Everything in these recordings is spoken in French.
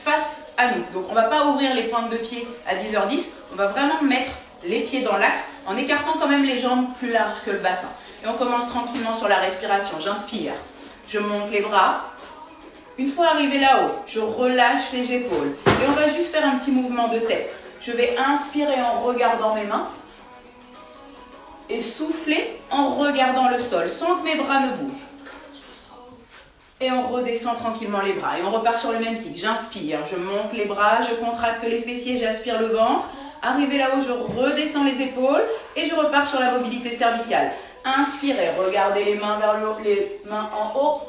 face à nous. Donc on ne va pas ouvrir les pointes de pied à 10h10, on va vraiment mettre les pieds dans l'axe en écartant quand même les jambes plus larges que le bassin. Et on commence tranquillement sur la respiration. J'inspire, je monte les bras. Une fois arrivé là-haut, je relâche les épaules. Et on va juste faire un petit mouvement de tête. Je vais inspirer en regardant mes mains et souffler en regardant le sol sans que mes bras ne bougent. Et on redescend tranquillement les bras. Et on repart sur le même cycle. J'inspire, je monte les bras, je contracte les fessiers, j'aspire le ventre. Arrivé là-haut, je redescends les épaules et je repars sur la mobilité cervicale. Inspirez, regardez les mains vers le haut, les mains en haut.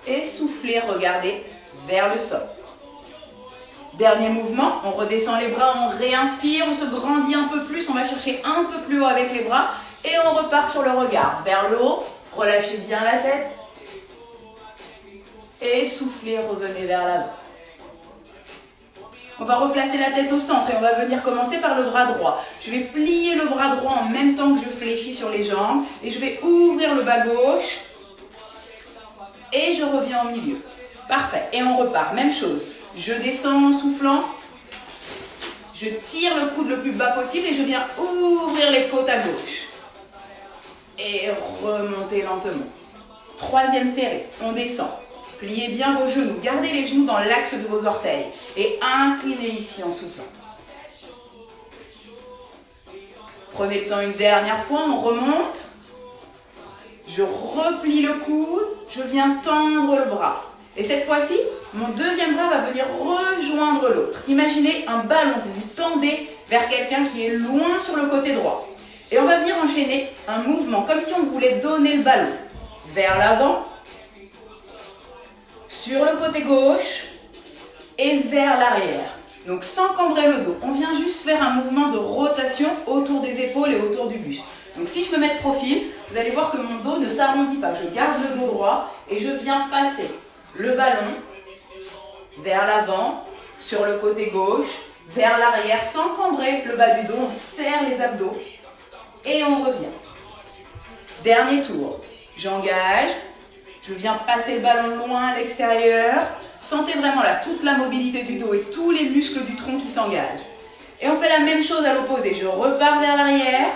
Et soufflez, regardez vers le sol. Dernier mouvement, on redescend les bras, on réinspire, on se grandit un peu plus, on va chercher un peu plus haut avec les bras et on repart sur le regard vers le haut. Relâchez bien la tête et soufflez, revenez vers l'avant. On va replacer la tête au centre et on va venir commencer par le bras droit. Je vais plier le bras droit en même temps que je fléchis sur les jambes et je vais ouvrir le bas gauche et je reviens au milieu. Parfait. Et on repart. Même chose. Je descends en soufflant. Je tire le coude le plus bas possible et je viens ouvrir les côtes à gauche. Et remonter lentement. Troisième série. On descend. Pliez bien vos genoux. Gardez les genoux dans l'axe de vos orteils. Et inclinez ici en soufflant. Prenez le temps une dernière fois. On remonte. Je replie le coude. Je viens tendre le bras. Et cette fois-ci, mon deuxième bras va venir rejoindre l'autre. Imaginez un ballon que vous tendez vers quelqu'un qui est loin sur le côté droit. Et on va venir enchaîner un mouvement, comme si on voulait donner le ballon vers l'avant, sur le côté gauche et vers l'arrière. Donc sans cambrer le dos, on vient juste faire un mouvement de rotation autour des épaules et autour du buste. Donc si je me mets de profil, vous allez voir que mon dos ne s'arrondit pas. Je garde le dos droit et je viens passer le ballon vers l'avant, sur le côté gauche, vers l'arrière, sans cambrer le bas du dos. On serre les abdos et on revient. Dernier tour. J'engage. Je viens passer le ballon loin à l'extérieur. Sentez vraiment là toute la mobilité du dos et tous les muscles du tronc qui s'engagent. Et on fait la même chose à l'opposé. Je repars vers l'arrière.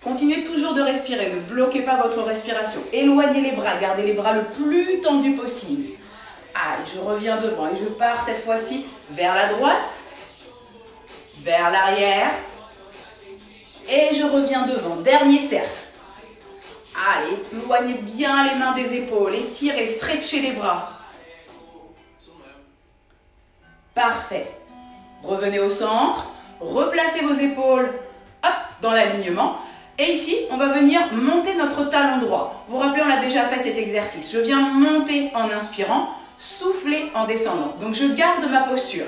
Continuez toujours de respirer. Ne bloquez pas votre respiration. Éloignez les bras. Gardez les bras le plus tendus possible. Allez, je reviens devant et je pars cette fois-ci vers la droite, vers l'arrière. Et je reviens devant. Dernier cercle. Allez, éloignez bien les mains des épaules, étirez, stretchez les bras. Parfait. Revenez au centre, replacez vos épaules hop, dans l'alignement. Et ici, on va venir monter notre talon droit. Vous vous rappelez, on l'a déjà fait cet exercice. Je viens monter en inspirant, souffler en descendant. Donc je garde ma posture.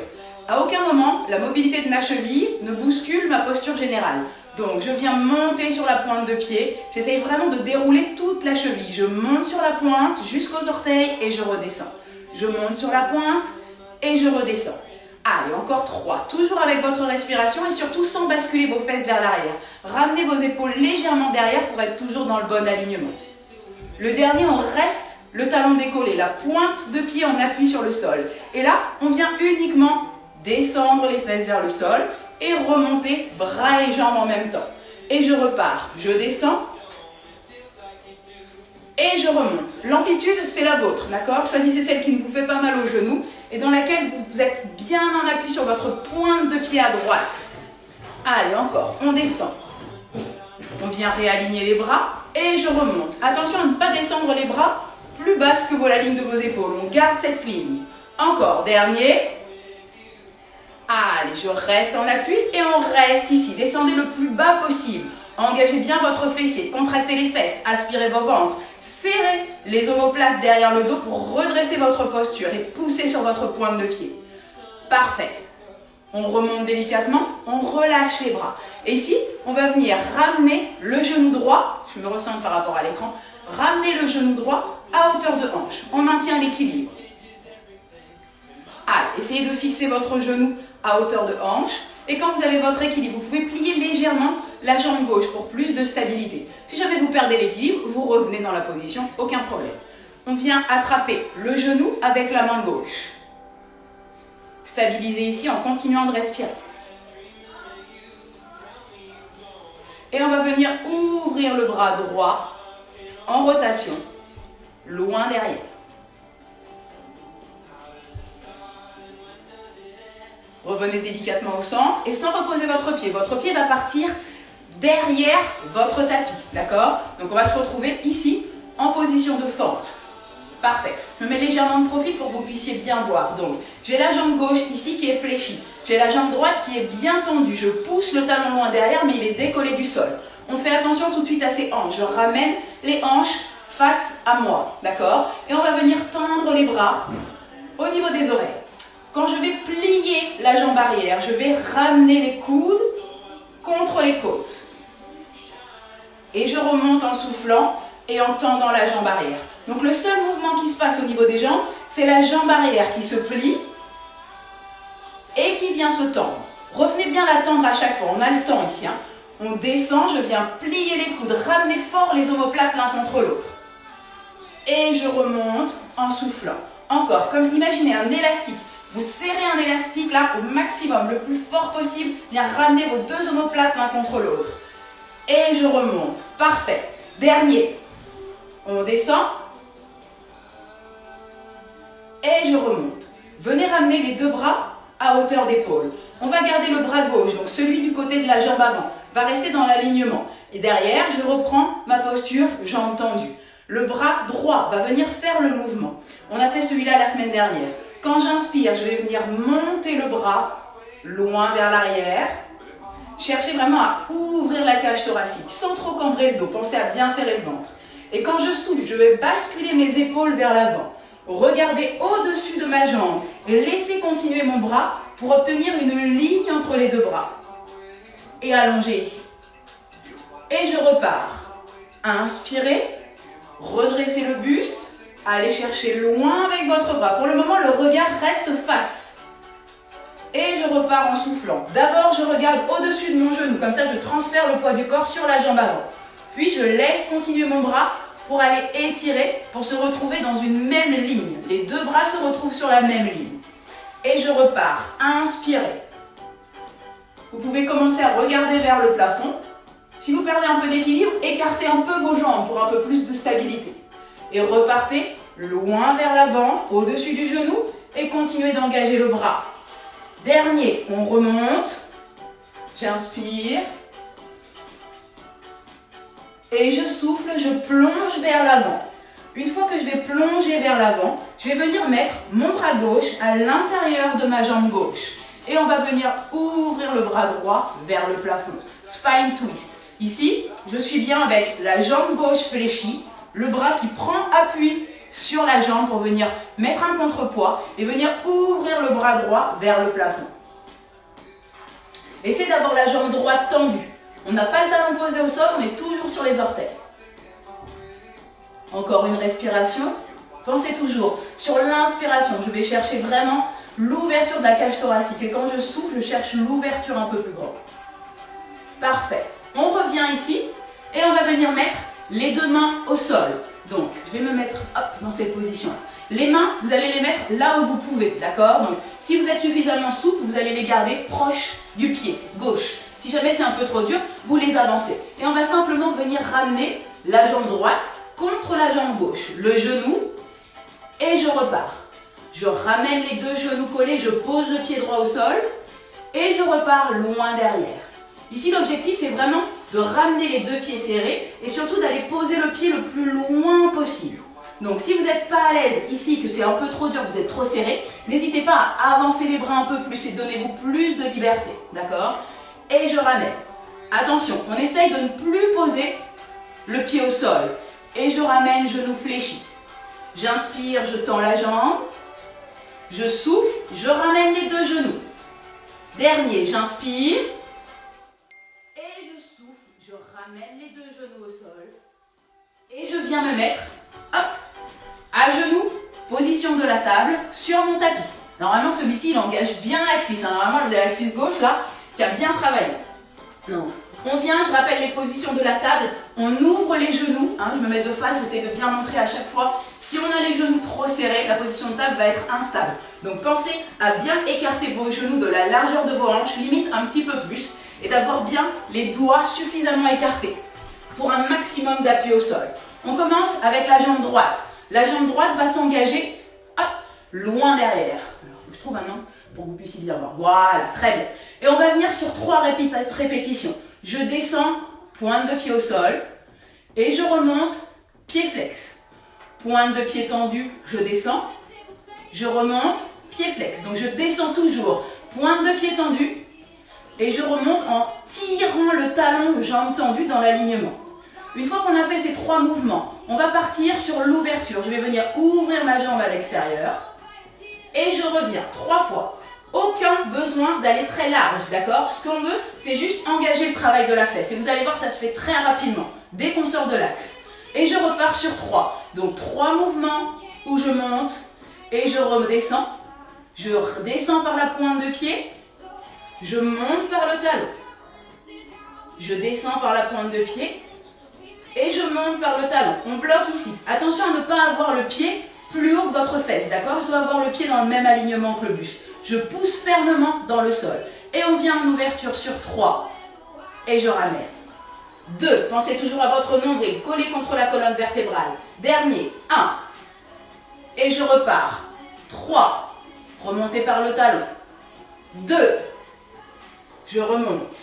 À aucun moment, la mobilité de ma cheville ne bouscule ma posture générale. Donc je viens monter sur la pointe de pied. J'essaye vraiment de dérouler toute la cheville. Je monte sur la pointe jusqu'aux orteils et je redescends. Je monte sur la pointe et je redescends. Allez, encore 3. Toujours avec votre respiration et surtout sans basculer vos fesses vers l'arrière. Ramenez vos épaules légèrement derrière pour être toujours dans le bon alignement. Le dernier, on reste le talon décollé, la pointe de pied en appui sur le sol. Et là, on vient uniquement descendre les fesses vers le sol et remonter bras et jambes en même temps. Et je repars. Je descends et je remonte. L'amplitude, c'est la vôtre, d'accord? Choisissez celle qui ne vous fait pas mal aux genoux et dans laquelle vous êtes bien en appui sur votre pointe de pied à droite. Allez, encore. On descend. On vient réaligner les bras et je remonte. Attention à ne pas descendre les bras plus basses que la ligne de vos épaules. On garde cette ligne. Encore. Dernier. Allez, je reste en appui et on reste ici. Descendez le plus bas possible. Engagez bien votre fessier, contractez les fesses, aspirez vos ventres. Serrez les omoplates derrière le dos pour redresser votre posture et pousser sur votre pointe de pied. Parfait. On remonte délicatement, on relâche les bras. Et ici, on va venir ramener le genou droit, je me ressens par rapport à l'écran, ramener le genou droit à hauteur de hanche. On maintient l'équilibre. Allez, essayez de fixer votre genou à hauteur de hanche. Et quand vous avez votre équilibre, vous pouvez plier légèrement la jambe gauche pour plus de stabilité. Si jamais vous perdez l'équilibre, vous revenez dans la position, aucun problème. on vient attraper le genou avec la main gauche. Stabiliser ici en continuant de respirer. Et on va venir ouvrir le bras droit en rotation, loin derrière. Revenez délicatement au centre et sans reposer votre pied. Votre pied va partir derrière votre tapis, d'accord? Donc on va se retrouver ici en position de fente. Parfait. Je me mets légèrement de profil pour que vous puissiez bien voir. Donc j'ai la jambe gauche ici qui est fléchie. J'ai la jambe droite qui est bien tendue. Je pousse le talon loin derrière mais il est décollé du sol. On fait attention tout de suite à ces hanches. Je ramène les hanches face à moi, d'accord? Et on va venir tendre les bras au niveau des oreilles. Quand je vais plier la jambe arrière, je vais ramener les coudes contre les côtes. Et je remonte en soufflant et en tendant la jambe arrière. Donc le seul mouvement qui se passe au niveau des jambes, c'est la jambe arrière qui se plie et qui vient se tendre. Revenez bien la tendre à chaque fois, on a le temps ici. Hein. On descend, je viens plier les coudes, ramener fort les omoplates l'un contre l'autre. Et je remonte en soufflant. Encore, comme imaginez un élastique. Vous serrez un élastique là au maximum, le plus fort possible. Bien ramener vos deux omoplates l'un contre l'autre. Et je remonte. Parfait. Dernier. On descend. Et je remonte. Venez ramener les deux bras à hauteur d'épaule. On va garder le bras gauche, donc celui du côté de la jambe avant, va rester dans l'alignement. Et derrière, je reprends ma posture, jambes tendues. Le bras droit va venir faire le mouvement. On a fait celui-là la semaine dernière. Quand j'inspire, je vais venir monter le bras loin vers l'arrière. Cherchez vraiment à ouvrir la cage thoracique sans trop cambrer le dos. Pensez à bien serrer le ventre. Et quand je souffle, je vais basculer mes épaules vers l'avant. Regardez au-dessus de ma jambe et laissez continuer mon bras pour obtenir une ligne entre les deux bras. Et allongez ici. Et je repars. Inspirez, redressez le buste, allez chercher loin avec votre bras. Pour le moment, le regard reste face. Et je repars en soufflant. D'abord, je regarde au-dessus de mon genou, comme ça je transfère le poids du corps sur la jambe avant. Puis je laisse continuer mon bras pour aller étirer, pour se retrouver dans une même ligne. Les deux bras se retrouvent sur la même ligne. Et je repars. Inspirez. Vous pouvez commencer à regarder vers le plafond. Si vous perdez un peu d'équilibre, écartez un peu vos jambes pour un peu plus de stabilité. Et repartez loin vers l'avant, au-dessus du genou, et continuez d'engager le bras. Dernier, on remonte. J'inspire. Et je souffle, je plonge vers l'avant. Une fois que je vais plonger vers l'avant, je vais venir mettre mon bras gauche à l'intérieur de ma jambe gauche. Et on va venir ouvrir le bras droit vers le plafond. Spine twist. Ici, je suis bien avec la jambe gauche fléchie, le bras qui prend appui sur la jambe pour venir mettre un contrepoids et venir ouvrir le bras droit vers le plafond. Essayez d'avoir la jambe droite tendue. On n'a pas le talon posé au sol, on est toujours sur les orteils. Encore une respiration. Pensez toujours sur l'inspiration. Je vais chercher vraiment l'ouverture de la cage thoracique. Et quand je souffle, je cherche l'ouverture un peu plus grande. Parfait. On revient ici et on va venir mettre les deux mains au sol. Donc, je vais me mettre dans cette position. Les mains, vous allez les mettre là où vous pouvez, d'accord? Donc, si vous êtes suffisamment souple, vous allez les garder proches du pied gauche. Si jamais c'est un peu trop dur, vous les avancez. Et on va simplement venir ramener la jambe droite contre la jambe gauche. Le genou et je repars. Je ramène les deux genoux collés, je pose le pied droit au sol et je repars loin derrière. Ici, l'objectif, c'est vraiment de ramener les deux pieds serrés et surtout d'aller poser le pied le plus loin possible. Donc, si vous n'êtes pas à l'aise ici, que c'est un peu trop dur, vous êtes trop serré, n'hésitez pas à avancer les bras un peu plus et donnez-vous plus de liberté, d'accord? Et je ramène. Attention, on essaye de ne plus poser le pied au sol. Et je ramène, genou fléchi. J'inspire, je tends la jambe. Je souffle, je ramène les deux genoux. Dernier, j'inspire. Et je souffle, je ramène les deux genoux au sol. Et je viens me mettre, hop, à genoux, position de la table, sur mon tapis. Normalement, celui-ci, il engage bien la cuisse. Normalement, vous avez la cuisse gauche, là, qui a bien travaillé. Donc, On vient, je rappelle les positions de la table, on ouvre les genoux, hein, je me mets de face, j'essaie de bien montrer à chaque fois. Si on a les genoux trop serrés, la position de table va être instable. Donc pensez à bien écarter vos genoux de la largeur de vos hanches, limite un petit peu plus, et d'avoir bien les doigts suffisamment écartés pour un maximum d'appui au sol. On commence avec la jambe droite. La jambe droite va s'engager loin derrière. Alors, il faut que je trouve un nom pour que vous puissiez bien voir. Voilà, très bien. Et on va venir sur 3 répétitions. Je descends, pointe de pied au sol, et je remonte, pied flex. Pointe de pied tendue, je descends, je remonte, pied flex. Donc je descends toujours, pointe de pied tendue, et je remonte en tirant le talon, jambe tendue dans l'alignement. Une fois qu'on a fait ces 3 mouvements, on va partir sur l'ouverture. Je vais venir ouvrir ma jambe à l'extérieur, et je reviens 3 fois. Aucun besoin d'aller très large, d'accord? Ce qu'on veut, c'est juste engager le travail de la fesse. Et vous allez voir, ça se fait très rapidement, dès qu'on sort de l'axe. Et je repars sur 3. Donc 3 mouvements où je monte et je redescends. Je redescends par la pointe de pied. Je monte par le talon. Je descends par la pointe de pied. Et je monte par le talon. On bloque ici. Attention à ne pas avoir le pied plus haut que votre fesse, d'accord? Je dois avoir le pied dans le même alignement que le buste. Je pousse fermement dans le sol. Et on vient en ouverture sur 3. Et je ramène. 2. Pensez toujours à votre nombril collé contre la colonne vertébrale. Dernier. 1. Et je repars. 3. Remontez par le talon. 2. Je remonte.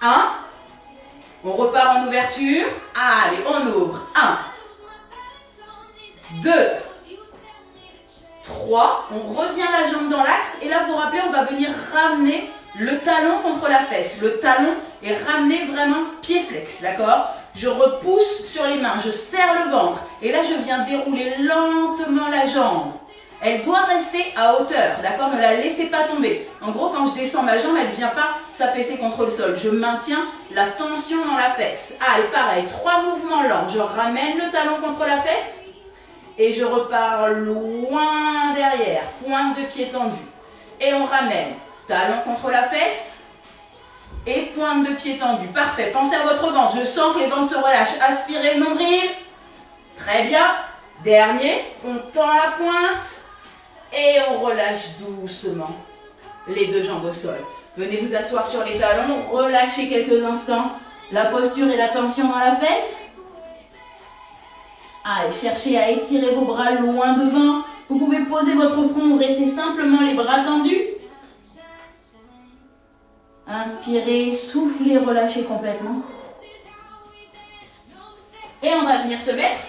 1. On repart en ouverture. Allez, on ouvre. 1. 2. 3, on revient la jambe dans l'axe et là, vous vous rappelez, on va venir ramener le talon contre la fesse. Le talon est ramené vraiment pied flex, d'accord? Je repousse sur les mains, je serre le ventre et là, je viens dérouler lentement la jambe. Elle doit rester à hauteur, d'accord? Ne la laissez pas tomber. En gros, quand je descends ma jambe, elle ne vient pas s'affaisser contre le sol. Je maintiens la tension dans la fesse. Allez, pareil, 3 mouvements lents. Je ramène le talon contre la fesse. Et je repars loin derrière, pointe de pied tendue. Et on ramène, talon contre la fesse et pointe de pied tendue. Parfait, pensez à votre ventre, je sens que les ventres se relâchent. Aspirez le nombril. Très bien. Dernier, on tend la pointe et on relâche doucement les 2 jambes au sol. Venez vous asseoir sur les talons, relâchez quelques instants la posture et la tension dans la fesse. Allez, cherchez à étirer vos bras loin devant. Vous pouvez poser votre front ou rester simplement les bras tendus. Inspirez, soufflez, relâchez complètement. Et on va venir se mettre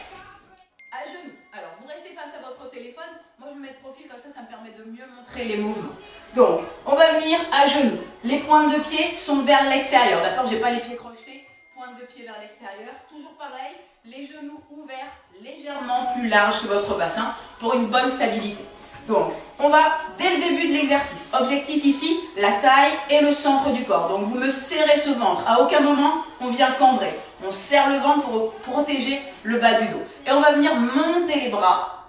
à genoux. Alors, vous restez face à votre téléphone. Moi, je me mets de profil, comme ça me permet de mieux montrer les mouvements. Donc, on va venir à genoux. Les pointes de pied sont vers l'extérieur, d'accord? Je n'ai pas les pieds crochetés. Pointe de pied vers l'extérieur. Toujours pareil, les genoux ouverts, légèrement plus larges que votre bassin pour une bonne stabilité. Donc, on va, dès le début de l'exercice, objectif ici, la taille et le centre du corps. Donc, vous me serrez ce ventre. À aucun moment, on vient cambrer. On serre le ventre pour protéger le bas du dos. Et on va venir monter les bras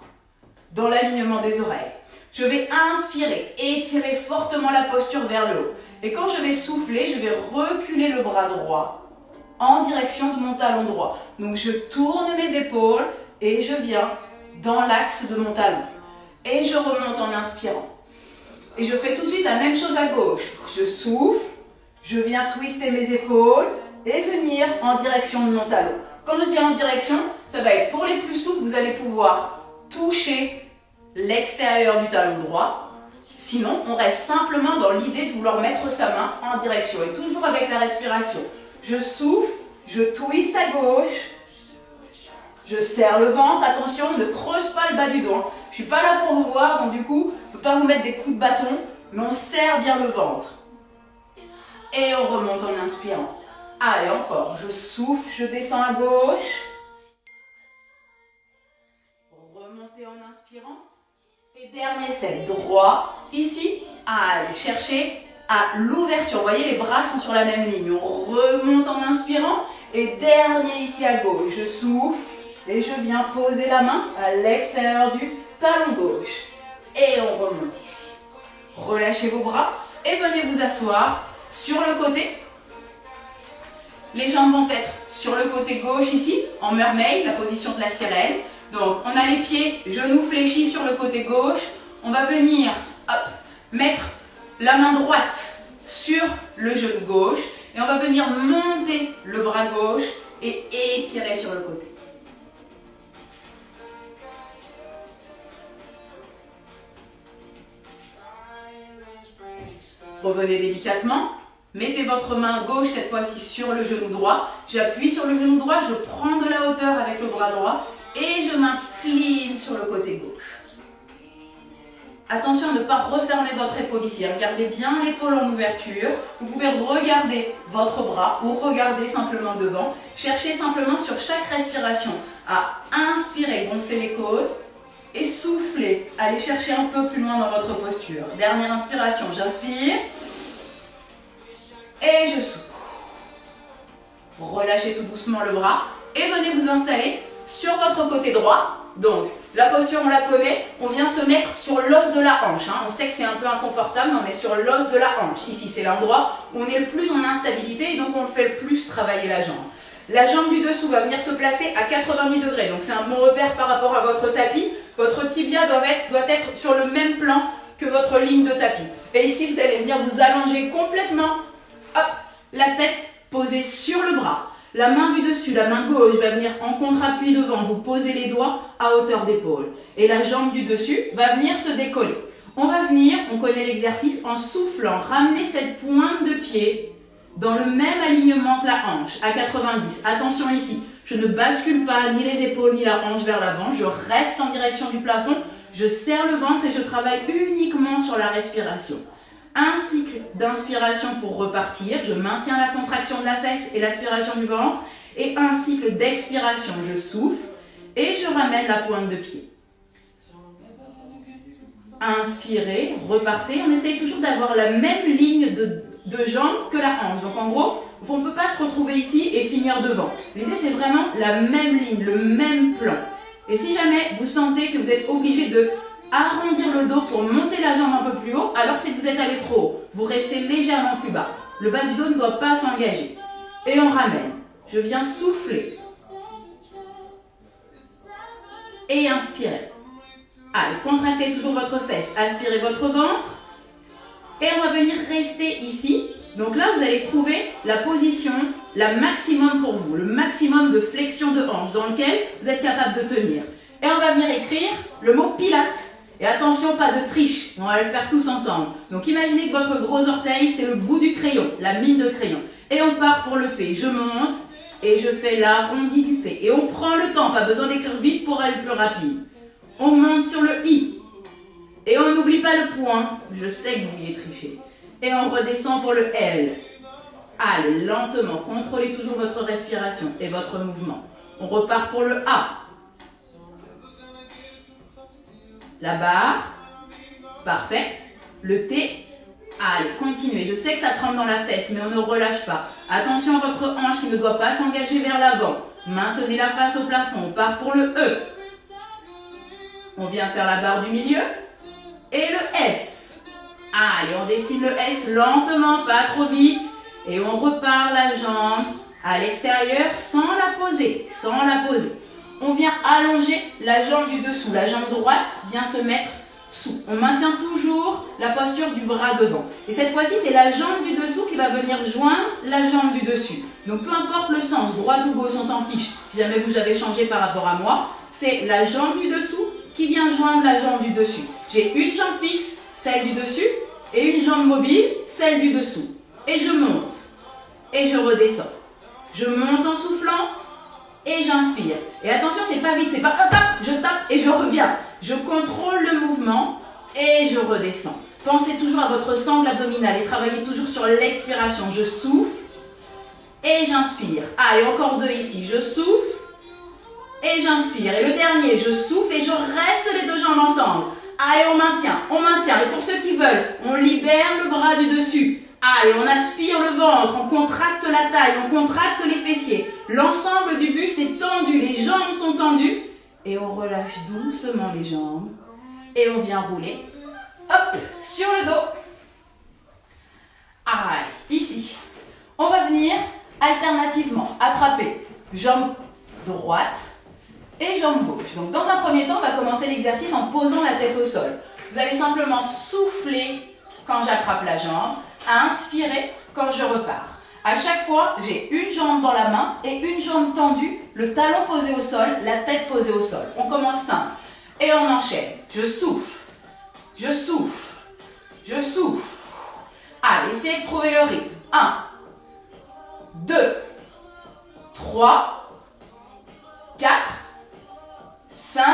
dans l'alignement des oreilles. Je vais inspirer, étirer fortement la posture vers le haut. Et quand je vais souffler, je vais reculer le bras droit en direction de mon talon droit. Donc, je tourne mes épaules et je viens dans l'axe de mon talon. Et je remonte en inspirant. Et je fais tout de suite la même chose à gauche. Je souffle, je viens twister mes épaules et venir en direction de mon talon. Quand je dis en direction, ça va être pour les plus souples, vous allez pouvoir toucher l'extérieur du talon droit. Sinon, on reste simplement dans l'idée de vouloir mettre sa main en direction. Et toujours avec la respiration. Je souffle, je twiste à gauche, je serre le ventre, attention, ne creuse pas le bas du dos. Je ne suis pas là pour vous voir, donc du coup, je ne peux pas vous mettre des coups de bâton, mais on serre bien le ventre. Et on remonte en inspirant. Allez, encore, je souffle, je descends à gauche. Remontez en inspirant. Et dernier set, droit, ici. Allez, cherchez à l'ouverture. Vous voyez, les bras sont sur la même ligne. On remonte en inspirant. Et dernier ici à gauche. Je souffle et je viens poser la main à l'extérieur du talon gauche. Et on remonte ici. Relâchez vos bras et venez vous asseoir sur le côté. Les jambes vont être sur le côté gauche ici, en mermaid, la position de la sirène. Donc, on a les pieds, genoux fléchis sur le côté gauche. On va venir, hop, mettre la main droite sur le genou gauche. Et on va venir monter le bras gauche et étirer sur le côté. Revenez délicatement. Mettez votre main gauche cette fois-ci sur le genou droit. J'appuie sur le genou droit, je prends de la hauteur avec le bras droit et je m'incline sur le côté gauche. Attention à ne pas refermer votre épaule ici. Regardez bien l'épaule en ouverture. Vous pouvez regarder votre bras ou regarder simplement devant. Cherchez simplement sur chaque respiration à inspirer, gonfler les côtes et souffler. Allez chercher un peu plus loin dans votre posture. Dernière inspiration, j'inspire. Et je souffle. Relâchez tout doucement le bras et venez vous installer sur votre côté droit. Donc, la posture, on la connaît. On vient se mettre sur l'os de la hanche. On sait que c'est un peu inconfortable, mais on est sur l'os de la hanche. Ici, c'est l'endroit où on est le plus en instabilité et donc on le fait le plus travailler la jambe. La jambe du dessous va venir se placer à 90 degrés. Donc, c'est un bon repère par rapport à votre tapis. Votre tibia doit être sur le même plan que votre ligne de tapis. Et ici, vous allez venir vous allonger complètement. Hop, la tête posée sur le bras. La main du dessus, la main gauche va venir en contre-appui devant. Vous posez les doigts à hauteur d'épaule. Et la jambe du dessus va venir se décoller. On va venir, on connaît l'exercice, en soufflant, ramener cette pointe de pied dans le même alignement que la hanche, à 90. Attention ici, je ne bascule pas ni les épaules ni la hanche vers l'avant. Je reste en direction du plafond. Je serre le ventre et je travaille uniquement sur la respiration. Un cycle d'inspiration pour repartir, je maintiens la contraction de la fesse et l'aspiration du ventre, et un cycle d'expiration, je souffle et je ramène la pointe de pied. Inspirez, repartez, on essaye toujours d'avoir la même ligne de jambes que la hanche. Donc en gros, on ne peut pas se retrouver ici et finir devant. L'idée c'est vraiment la même ligne, le même plan. Et si jamais vous sentez que vous êtes obligé de arrondir le dos pour monter la jambe un peu plus haut, alors c'est que vous êtes allé trop haut. Vous restez légèrement plus bas. Le bas du dos ne doit pas s'engager. Et on ramène. Je viens souffler. Et inspirez. Allez, contractez toujours votre fesse. Aspirez votre ventre. Et on va venir rester ici. Donc là, vous allez trouver la position, la maximum pour vous. Le maximum de flexion de hanche dans lequel vous êtes capable de tenir. Et on va venir écrire le mot Pilates. Et attention, pas de triche, on va le faire tous ensemble. Donc imaginez que votre gros orteil, c'est le bout du crayon, la mine de crayon. Et on part pour le P. Je monte et je fais l'arrondi du P. Et on prend le temps, pas besoin d'écrire vite pour aller plus rapide. On monte sur le I. Et on n'oublie pas le point, je sais que vous vouliez tricher. Et on redescend pour le L. Allez, lentement, contrôlez toujours votre respiration et votre mouvement. On repart pour le A. La barre, parfait. Le T, allez, continuez. Je sais que ça tremble dans la fesse, mais on ne relâche pas. Attention à votre hanche qui ne doit pas s'engager vers l'avant. Maintenez la face au plafond. On part pour le E. On vient faire la barre du milieu. Et le S. Allez, on dessine le S lentement, pas trop vite. Et on repart la jambe à l'extérieur sans la poser. Sans la poser. On vient allonger la jambe du dessous. La jambe droite vient se mettre sous. On maintient toujours la posture du bras devant. Et cette fois-ci, c'est la jambe du dessous qui va venir joindre la jambe du dessus. Donc peu importe le sens, droite ou gauche, on s'en fiche. Si jamais vous avez changé par rapport à moi, c'est la jambe du dessous qui vient joindre la jambe du dessus. J'ai une jambe fixe, celle du dessus, et une jambe mobile, celle du dessous. Et je monte. Et je redescends. Je monte en soufflant. Et j'inspire. Et attention, c'est pas vite, c'est pas hop, je tape et je reviens. Je contrôle le mouvement et je redescends. Pensez toujours à votre sangle abdominale et travaillez toujours sur l'expiration. Je souffle et j'inspire. Allez, encore deux ici. Je souffle et j'inspire. Et le dernier, je souffle et je reste les deux jambes ensemble. Allez, on maintient, on maintient. Et pour ceux qui veulent, on libère le bras du dessus. Allez, on aspire le ventre, on contracte la taille, on contracte les fessiers. L'ensemble du buste est tendu, les jambes sont tendues. Et on relâche doucement les jambes. Et on vient rouler, hop, sur le dos. Allez, ici, on va venir alternativement attraper jambe droite et jambe gauche. Donc dans un premier temps, on va commencer l'exercice en posant la tête au sol. Vous allez simplement souffler quand j'attrape la jambe, inspirer quand je repars. À chaque fois, j'ai une jambe dans la main et une jambe tendue, le talon posé au sol, la tête posée au sol. On commence simple et on enchaîne. Je souffle, je souffle, je souffle. Allez, essayez de trouver le rythme. 1, 2, 3, 4, 5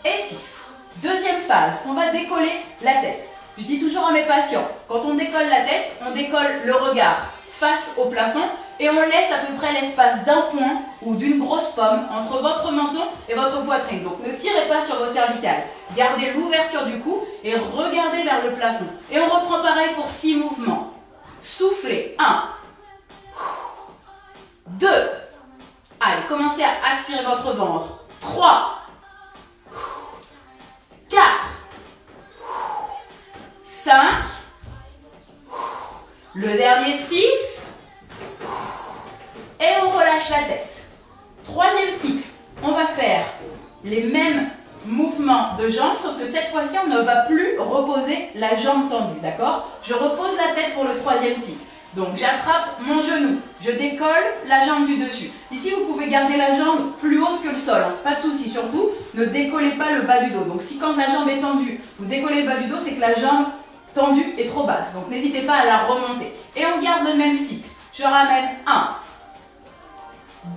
et 6. Deuxième phase, on va décoller la tête. Je dis toujours à mes patients, quand on décolle la tête, on décolle le regard face au plafond et on laisse à peu près l'espace d'un point ou d'une grosse pomme entre votre menton et votre poitrine. Donc ne tirez pas sur vos cervicales. Gardez l'ouverture du cou et regardez vers le plafond. Et on reprend pareil pour 6 mouvements. Soufflez. 1, 2. Allez, commencez à aspirer votre ventre. 3, 4, 5, le dernier 6, et on relâche la tête. Troisième cycle, on va faire les mêmes mouvements de jambes, sauf que cette fois-ci, on ne va plus reposer la jambe tendue, d'accord? Je repose la tête pour le troisième cycle. Donc j'attrape mon genou, je décolle la jambe du dessus. Ici, vous pouvez garder la jambe plus haute que le sol, hein. Pas de souci, surtout, ne décollez pas le bas du dos. Donc si quand la jambe est tendue, vous décollez le bas du dos, c'est que la jambe tendue est trop basse. Donc n'hésitez pas à la remonter. Et on garde le même cycle. Je ramène 1,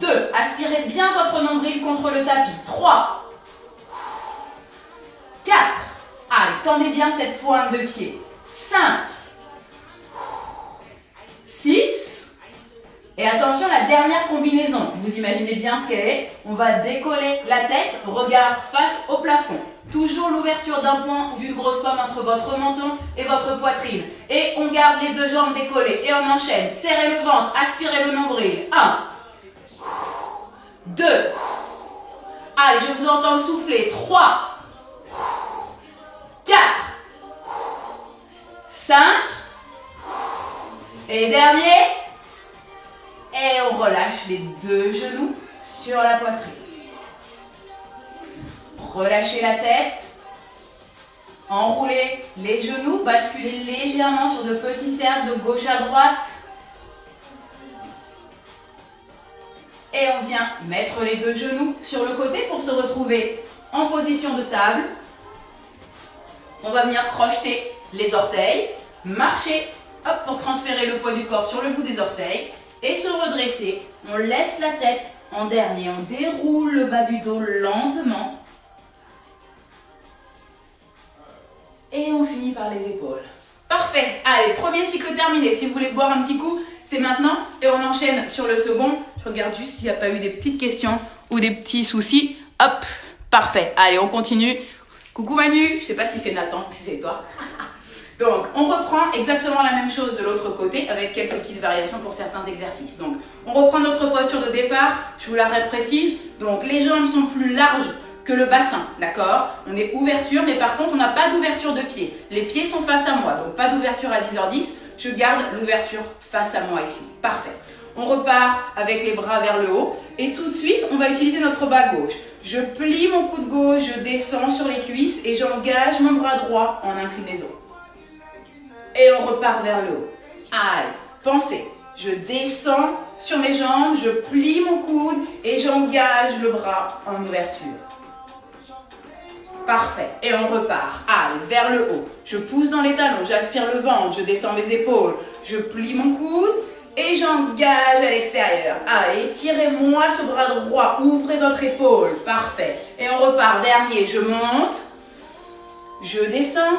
2, aspirez bien votre nombril contre le tapis. 3, 4, allez, tendez bien cette pointe de pied. 5, 6, et attention, la dernière combinaison, vous imaginez bien ce qu'elle est. On va décoller la tête, regard face au plafond. Toujours l'ouverture d'un point ou d'une grosse pomme entre votre menton et votre poitrine. Et on garde les deux jambes décollées et on enchaîne. Serrez le ventre, aspirez le nombril. 1, 2, allez, je vous entends souffler. 3, 4, 5, et dernier. Et on relâche les deux genoux sur la poitrine. Relâchez la tête. Enroulez les genoux. Basculez légèrement sur de petits cercles de gauche à droite. Et on vient mettre les deux genoux sur le côté pour se retrouver en position de table. On va venir crocheter les orteils. Marcher, hop, pour transférer le poids du corps sur le bout des orteils. Et se redresser, on laisse la tête en dernier, on déroule le bas du dos lentement. Et on finit par les épaules. Parfait, allez, premier cycle terminé. Si vous voulez boire un petit coup, c'est maintenant. Et on enchaîne sur le second. Je regarde juste s'il n'y a pas eu des petites questions ou des petits soucis. Hop, parfait. Allez, on continue. Coucou Manu, je ne sais pas si c'est Nathan ou si c'est toi. Donc, on reprend exactement la même chose de l'autre côté avec quelques petites variations pour certains exercices. Donc, on reprend notre posture de départ, je vous la reprécise. Donc, les jambes sont plus larges que le bassin, d'accord? On est ouverture, mais par contre, on n'a pas d'ouverture de pied. Les pieds sont face à moi, donc pas d'ouverture à 10h10. Je garde l'ouverture face à moi ici. Parfait. On repart avec les bras vers le haut. Et tout de suite, on va utiliser notre bas gauche. Je plie mon coude gauche, je descends sur les cuisses et j'engage mon bras droit en inclinaison. Et on repart vers le haut. Allez, pensez, je descends sur mes jambes, je plie mon coude et j'engage le bras en ouverture. Parfait. Et on repart. Allez, vers le haut. Je pousse dans les talons, j'aspire le ventre, je descends mes épaules, je plie mon coude et j'engage à l'extérieur. Allez, étirez-moi ce bras droit, ouvrez votre épaule. Parfait. Et on repart. Dernier, je monte, je descends.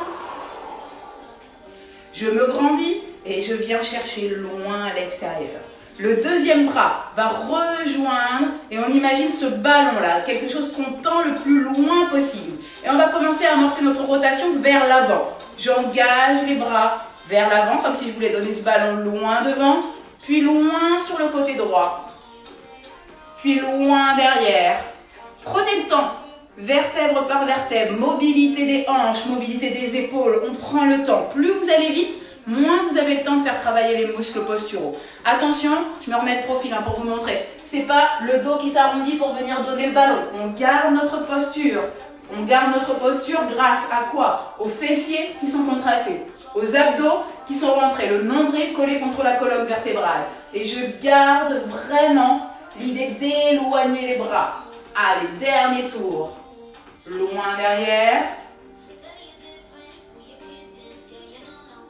Je me grandis et je viens chercher loin à l'extérieur. Le deuxième bras va rejoindre et on imagine ce ballon-là, quelque chose qu'on tend le plus loin possible. Et on va commencer à amorcer notre rotation vers l'avant. J'engage les bras vers l'avant comme si je voulais donner ce ballon loin devant, puis loin sur le côté droit, puis loin derrière. Prenez le temps. Vertèbre par vertèbre, mobilité des hanches, mobilité des épaules, on prend le temps. Plus vous allez vite, moins vous avez le temps de faire travailler les muscles posturaux. Attention, je me remets de profil hein, pour vous montrer. C'est pas le dos qui s'arrondit pour venir donner le ballon. On garde notre posture. On garde notre posture grâce à quoi? Aux fessiers qui sont contractés, aux abdos qui sont rentrés, le nombril collé contre la colonne vertébrale. Et je garde vraiment l'idée d'éloigner les bras. Allez, dernier tour. Loin derrière.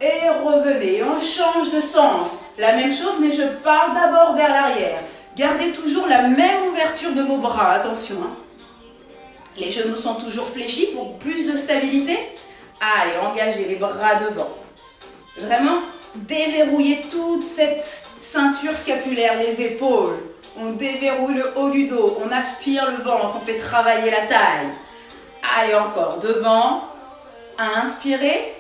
Et revenez, on change de sens. La même chose, mais je pars d'abord vers l'arrière. Gardez toujours la même ouverture de vos bras, attention. Hein. Les genoux sont toujours fléchis pour plus de stabilité. Allez, engagez les bras devant. Vraiment, déverrouillez toute cette ceinture scapulaire, les épaules. On déverrouille le haut du dos, on aspire le ventre, on fait travailler la taille. Allez, encore devant. Inspirez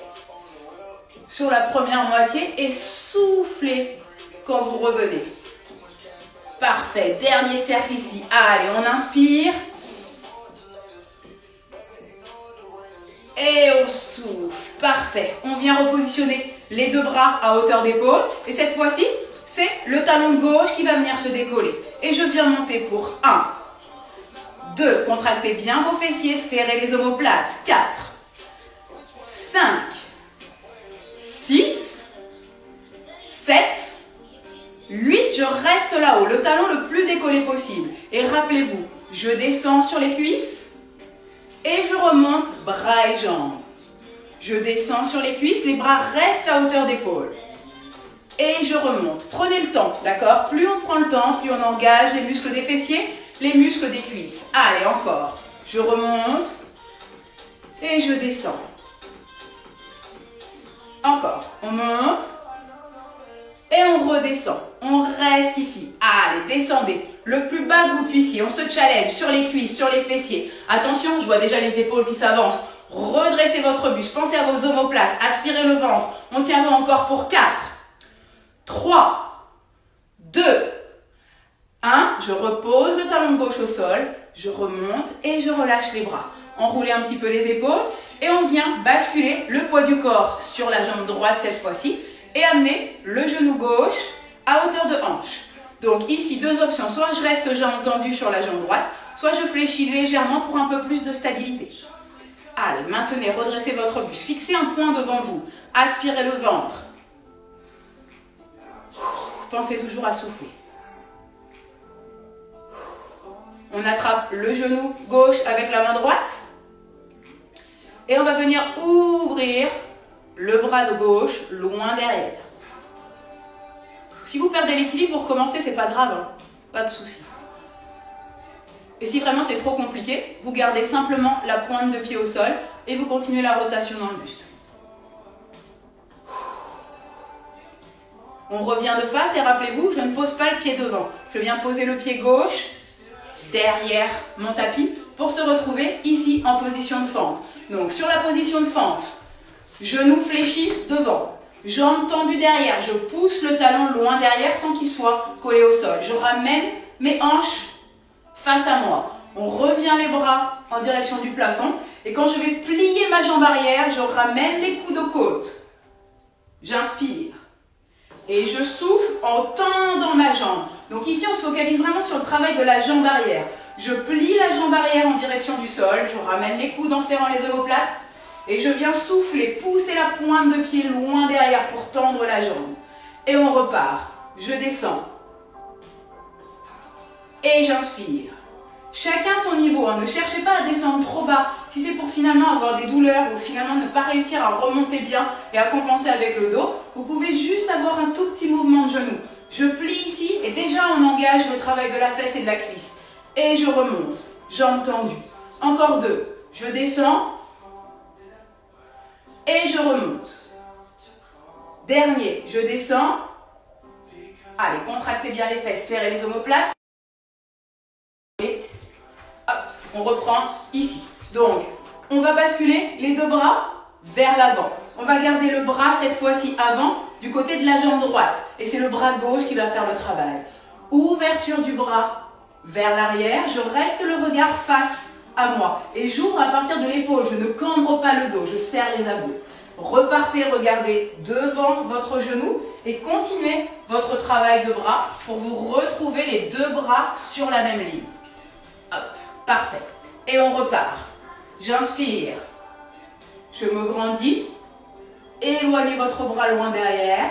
sur la première moitié et soufflez quand vous revenez. Parfait, dernier cercle ici. Allez, on inspire. Et on souffle. Parfait. On vient repositionner les deux bras à hauteur d'épaule. Et cette fois-ci, c'est le talon gauche qui va venir se décoller. Et je viens monter pour 1, 2. Contractez bien vos fessiers, serrez les omoplates. 4, 5, 6, 7, 8. Je reste là-haut, le talon le plus décollé possible. Et rappelez-vous, je descends sur les cuisses. Et je remonte, bras et jambes. Je descends sur les cuisses, les bras restent à hauteur d'épaule. Et je remonte. Prenez le temps, d'accord? Plus on prend le temps, plus on engage les muscles des fessiers, les muscles des cuisses. Allez, encore. Je remonte. Et je descends. Encore. On monte. Et on redescend. On reste ici. Allez, descendez. Le plus bas que vous puissiez. On se challenge sur les cuisses, sur les fessiers. Attention, je vois déjà les épaules qui s'avancent. Redressez votre buste. Pensez à vos omoplates. Aspirez le ventre. On tient bon encore pour 4, 3, 2, 1. Je repose le talon gauche au sol. Je remonte et je relâche les bras. Enroulez un petit peu les épaules. Et on vient basculer le poids du corps sur la jambe droite cette fois-ci. Et amener le genou gauche à hauteur de hanche. Donc ici, deux options. Soit je reste jambes tendues sur la jambe droite, soit je fléchis légèrement pour un peu plus de stabilité. Allez, maintenez, redressez votre buste. Fixez un point devant vous. Aspirez le ventre. Pensez toujours à souffler. On attrape le genou gauche avec la main droite. Et on va venir ouvrir le bras de gauche loin derrière. Si vous perdez l'équilibre, vous recommencez, c'est pas grave, hein. Pas de souci. Et si vraiment c'est trop compliqué, vous gardez simplement la pointe de pied au sol et vous continuez la rotation dans le buste. On revient de face et rappelez-vous, je ne pose pas le pied devant. Je viens poser le pied gauche derrière mon tapis pour se retrouver ici en position de fente. Donc sur la position de fente, genou fléchi devant, jambes tendues derrière, je pousse le talon loin derrière sans qu'il soit collé au sol. Je ramène mes hanches face à moi. On revient les bras en direction du plafond et quand je vais plier ma jambe arrière, je ramène les coudes aux côtes. J'inspire et je souffle en tendant ma jambe. Donc ici, on se focalise vraiment sur le travail de la jambe arrière. Je plie la jambe arrière en direction du sol, je ramène les coudes en serrant les omoplates. Et je viens souffler, pousser la pointe de pied loin derrière pour tendre la jambe. Et on repart. Je descends. Et j'inspire. Chacun son niveau. Hein. Ne cherchez pas à descendre trop bas. Si c'est pour finalement avoir des douleurs ou finalement ne pas réussir à remonter bien et à compenser avec le dos, vous pouvez juste avoir un tout petit mouvement de genou. Je plie ici et déjà on engage le travail de la fesse et de la cuisse. Et je remonte. Jambes tendues. Encore 2. Je descends. Et je remonte. Dernier, je descends. Allez, contractez bien les fesses, serrez les omoplates. Et hop, on reprend ici. Donc, on va basculer les deux bras vers l'avant. On va garder le bras cette fois-ci avant, du côté de la jambe droite. Et c'est le bras gauche qui va faire le travail. Ouverture du bras vers l'arrière. Je reste le regard face à moi. Et j'ouvre à partir de l'épaule. Je ne cambre pas le dos, je serre les abdos. Repartez, regardez devant votre genou et continuez votre travail de bras pour vous retrouver les deux bras sur la même ligne. Hop, parfait. Et on repart. J'inspire. Je me grandis. Éloignez votre bras loin derrière.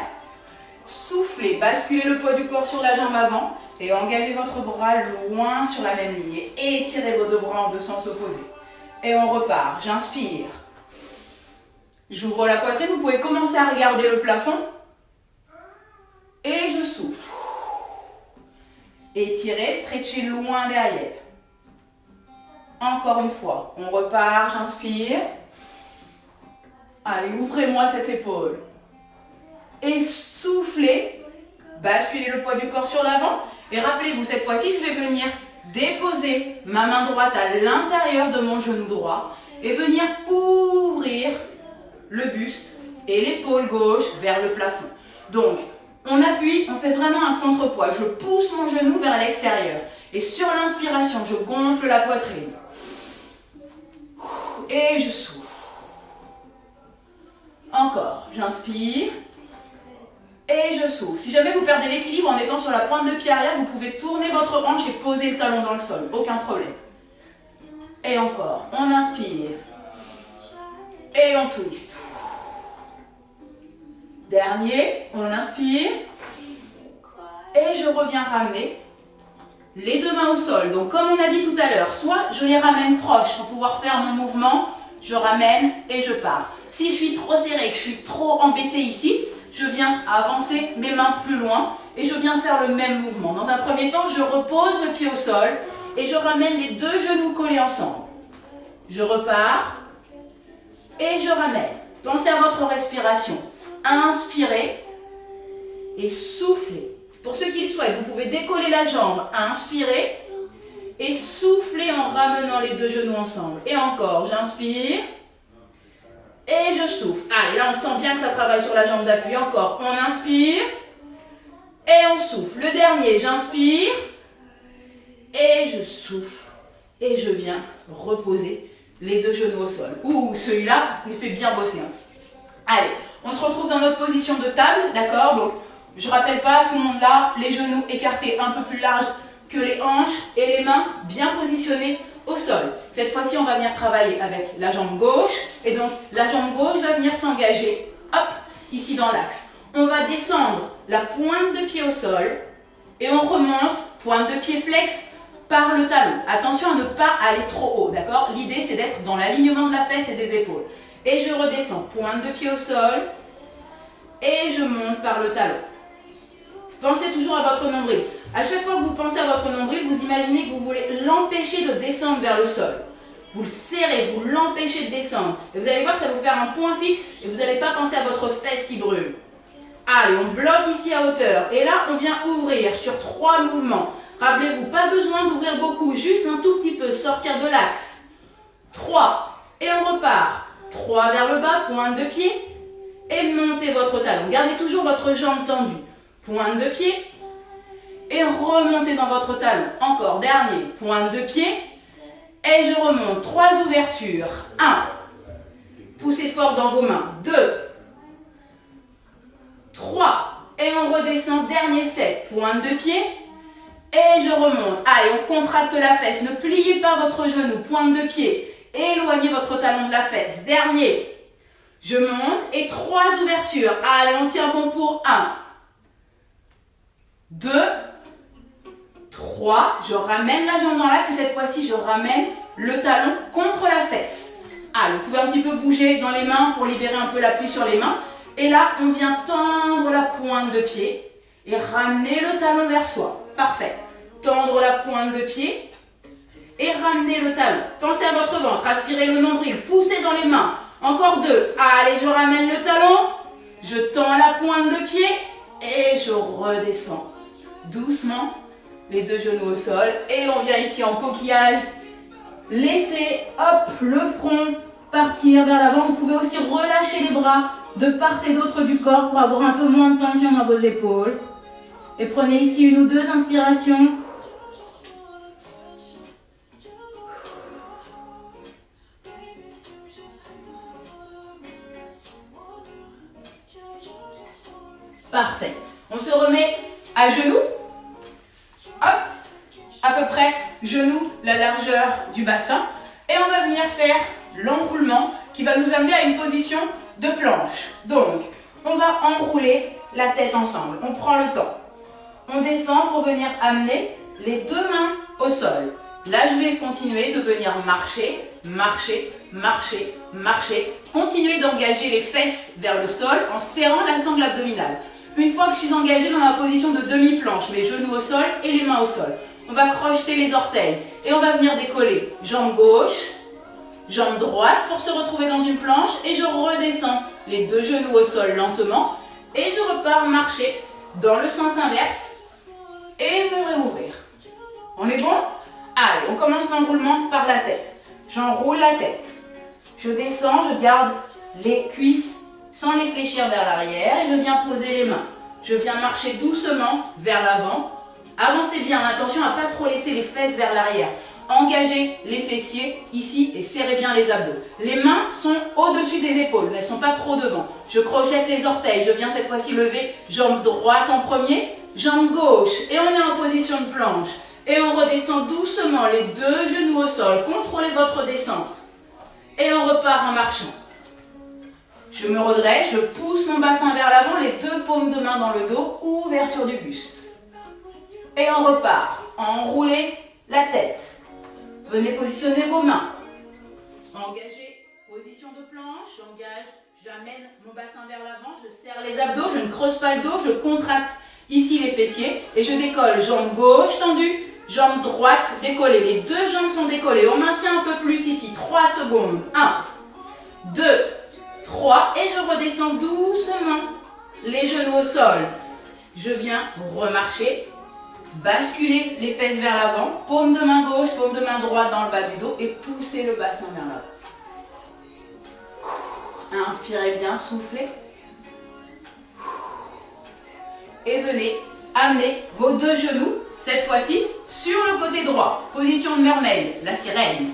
Soufflez, basculez le poids du corps sur la jambe avant et engagez votre bras loin sur la même ligne. Et étirez vos deux bras en deux sens opposés. Et on repart. J'inspire. J'ouvre la poitrine. Vous pouvez commencer à regarder le plafond. Et je souffle. Étirez, stretchez loin derrière. Encore une fois. On repart. J'inspire. Allez, ouvrez-moi cette épaule. Et soufflez, basculez le poids du corps sur l'avant. Et rappelez-vous, cette fois-ci, je vais venir déposer ma main droite à l'intérieur de mon genou droit et venir ouvrir le buste et l'épaule gauche vers le plafond. Donc, on appuie, on fait vraiment un contrepoids. Je pousse mon genou vers l'extérieur. Et sur l'inspiration, je gonfle la poitrine. Et je souffle. Encore, j'inspire. Et je souffle. Si jamais vous perdez l'équilibre en étant sur la pointe de pied arrière, vous pouvez tourner votre hanche et poser le talon dans le sol. Aucun problème. Et encore. On inspire. Et on twist. Dernier. On inspire. Et je reviens ramener les deux mains au sol. Donc comme on a dit tout à l'heure, soit je les ramène proches pour pouvoir faire mon mouvement. Je ramène et je pars. Si je suis trop serré, que je suis trop embêté ici, je viens avancer mes mains plus loin et je viens faire le même mouvement. Dans un premier temps, je repose le pied au sol et je ramène les deux genoux collés ensemble. Je repars et je ramène. Pensez à votre respiration. Inspirez et soufflez. Pour ceux qui le souhaitent, vous pouvez décoller la jambe. Inspirez et soufflez en ramenant les deux genoux ensemble. Et encore, j'inspire. Et je souffle. Allez, là on sent bien que ça travaille sur la jambe d'appui. Encore, on inspire. Et on souffle. Le dernier, j'inspire. Et je souffle. Et je viens reposer les deux genoux au sol. Ouh, celui-là, il fait bien bosser. Allez, on se retrouve dans notre position de table, d'accord? Donc, je rappelle pas, tout le monde là, les genoux écartés un peu plus larges que les hanches et les mains bien positionnées au sol. Cette fois-ci, on va venir travailler avec la jambe gauche. Et donc, la jambe gauche va venir s'engager, hop, ici dans l'axe. On va descendre la pointe de pied au sol. Et on remonte, pointe de pied flex, par le talon. Attention à ne pas aller trop haut, d'accord? L'idée, c'est d'être dans l'alignement de la fesse et des épaules. Et je redescends, pointe de pied au sol. Et je monte par le talon. Pensez toujours à votre nombril. À chaque fois que vous pensez à votre nombril, vous imaginez que vous voulez l'empêcher de descendre vers le sol. Vous le serrez, vous l'empêchez de descendre. Et vous allez voir que ça va vous faire un point fixe et vous n'allez pas penser à votre fesse qui brûle. Allez, on bloque ici à hauteur. Et là, on vient ouvrir sur 3 mouvements. Rappelez-vous, pas besoin d'ouvrir beaucoup, juste un tout petit peu, sortir de l'axe. 3. Et on repart. 3 vers le bas, pointe de pied. Et montez votre talon. Gardez toujours votre jambe tendue. Pointe de pied. Et remontez dans votre talon. Encore, dernier, pointe de pied. Et je remonte. 3 ouvertures. 1. Poussez fort dans vos mains. 2. 3. Et on redescend. Dernier set. Pointe de pied. Et je remonte. Allez, on contracte la fesse. Ne pliez pas votre genou. Pointe de pied. Éloignez votre talon de la fesse. Dernier. Je monte. Et 3 ouvertures. Allez, on tient bon pour 1. 2. 3. Je ramène la jambe dans l'axe. Et cette fois-ci, je ramène le talon contre la fesse. Allez, vous pouvez un petit peu bouger dans les mains pour libérer un peu l'appui sur les mains. Et là, on vient tendre la pointe de pied et ramener le talon vers soi. Parfait. Tendre la pointe de pied et ramener le talon. Pensez à votre ventre, aspirez le nombril, poussez dans les mains. Encore 2. Allez, je ramène le talon, je tends la pointe de pied et je redescends. Doucement, les deux genoux au sol. Et on vient ici en coquillage. Laissez, hop, le front partir vers l'avant. Vous pouvez aussi relâcher les bras de part et d'autre du corps pour avoir un peu moins de tension dans vos épaules. Et prenez ici 1 ou 2 inspirations. Parfait. On se remet à genoux. Hop, à peu près genoux, la largeur du bassin. Et on va venir faire l'enroulement qui va nous amener à une position de planche. Donc, on va enrouler la tête ensemble. On prend le temps. On descend pour venir amener les deux mains au sol. Là, je vais continuer de venir marcher, marcher, marcher, marcher. Continuer d'engager les fesses vers le sol en serrant la sangle abdominale. Une fois que je suis engagée dans ma position de demi-planche, mes genoux au sol et les mains au sol, on va crocheter les orteils et on va venir décoller jambe gauche, jambe droite pour se retrouver dans une planche et je redescends les deux genoux au sol lentement et je repars marcher dans le sens inverse et me réouvrir. On est bon? Allez, on commence l'enroulement par la tête. J'enroule la tête. Je descends, je garde les cuisses sans les fléchir vers l'arrière et je viens poser les mains. Je viens marcher doucement vers l'avant. Avancez bien, attention à ne pas trop laisser les fesses vers l'arrière. Engagez les fessiers ici et serrez bien les abdos. Les mains sont au-dessus des épaules, elles ne sont pas trop devant. Je crochette les orteils, je viens cette fois-ci lever jambe droite en premier, jambe gauche et on est en position de planche. Et on redescend doucement les deux genoux au sol, contrôlez votre descente. Et on repart en marchant. Je me redresse, je pousse mon bassin vers l'avant, les deux paumes de main dans le dos, ouverture du buste. Et on repart, enroulez la tête. Venez positionner vos mains. Engagez, position de planche, j'engage, j'amène mon bassin vers l'avant, je serre les abdos, je ne creuse pas le dos, je contracte ici les fessiers et je décolle, jambe gauche tendue, jambe droite décollée. Les deux jambes sont décollées, on maintient un peu plus ici, 3 secondes. 1, 2, 3 et je redescends doucement les genoux au sol. Je viens remarcher. Basculez les fesses vers l'avant, paume de main gauche, paume de main droite dans le bas du dos et poussez le bassin vers l'avant. Inspirez bien, soufflez. Et venez amener vos deux genoux, cette fois-ci, sur le côté droit. Position de mermaid, la sirène.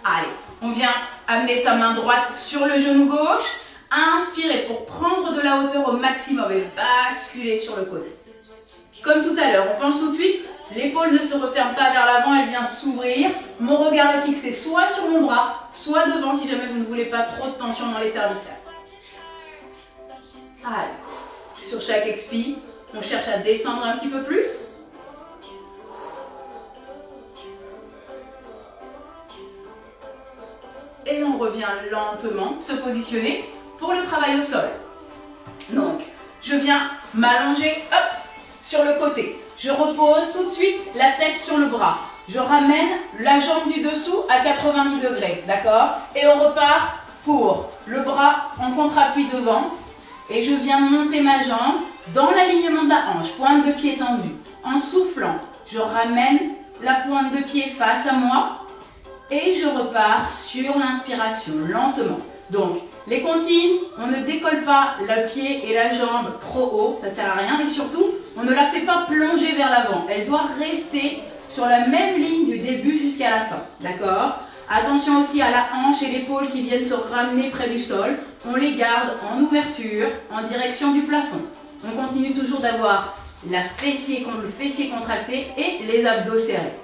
Allez, on vient amener sa main droite sur le genou gauche. Inspirez pour prendre de la hauteur au maximum et basculer sur le côté. Comme tout à l'heure, on pense tout de suite, l'épaule ne se referme pas vers l'avant, elle vient s'ouvrir. Mon regard est fixé soit sur mon bras, soit devant si jamais vous ne voulez pas trop de tension dans les cervicales. Allez, sur chaque expire, on cherche à descendre un petit peu plus. Et on revient lentement se positionner pour le travail au sol. Donc, je viens m'allonger, hop, sur le côté. Je repose tout de suite la tête sur le bras. Je ramène la jambe du dessous à 90 degrés, d'accord? Et on repart pour le bras en contre-appui devant. Et je viens monter ma jambe dans l'alignement de la hanche, pointe de pied tendue. En soufflant, je ramène la pointe de pied face à moi. Et je repars sur l'inspiration, lentement. Donc, les consignes, on ne décolle pas le pied et la jambe trop haut, ça ne sert à rien. Et surtout, on ne la fait pas plonger vers l'avant. Elle doit rester sur la même ligne du début jusqu'à la fin. D'accord? Attention aussi à la hanche et l'épaule qui viennent se ramener près du sol. On les garde en ouverture, en direction du plafond. On continue toujours d'avoir le fessier contracté et les abdos serrés.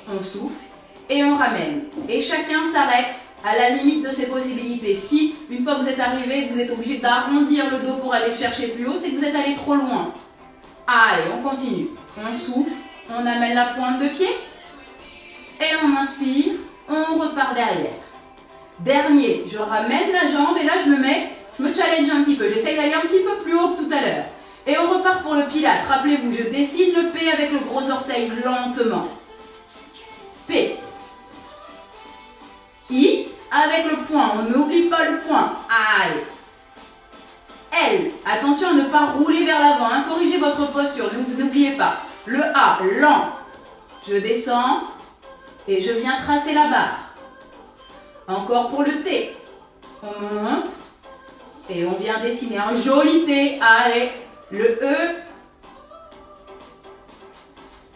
On souffle et on ramène. Et chacun s'arrête à la limite de ses possibilités. Si, une fois que vous êtes arrivé, vous êtes obligé d'arrondir le dos pour aller chercher plus haut, c'est que vous êtes allé trop loin. Allez, on continue. On souffle, on amène la pointe de pied et on inspire, on repart derrière. Dernier, je ramène la jambe et là je me challenge un petit peu. J'essaye d'aller un petit peu plus haut que tout à l'heure. Et on repart pour le pilate. Rappelez-vous, je dessine le P avec le gros orteil lentement. P. I avec le point, on n'oublie pas le point. Allez. L, attention à ne pas rouler vers l'avant, hein. Corrigez votre posture, n'oubliez pas. Le A, lent. Je descends et je viens tracer la barre. Encore pour le T. On monte et on vient dessiner un joli T. Allez, le E.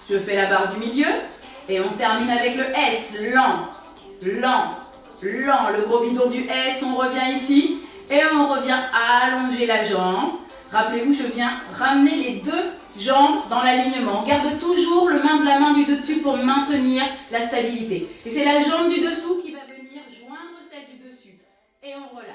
Je fais la barre du milieu et on termine avec le S. Lent, lent, lent. Le gros bidon du S, on revient ici et on revient allonger la jambe. Rappelez-vous, je viens ramener les deux jambes dans l'alignement. On garde toujours le main de la main du dessus pour maintenir la stabilité. Et c'est la jambe du dessous qui va venir joindre celle du dessus. Et on relâche.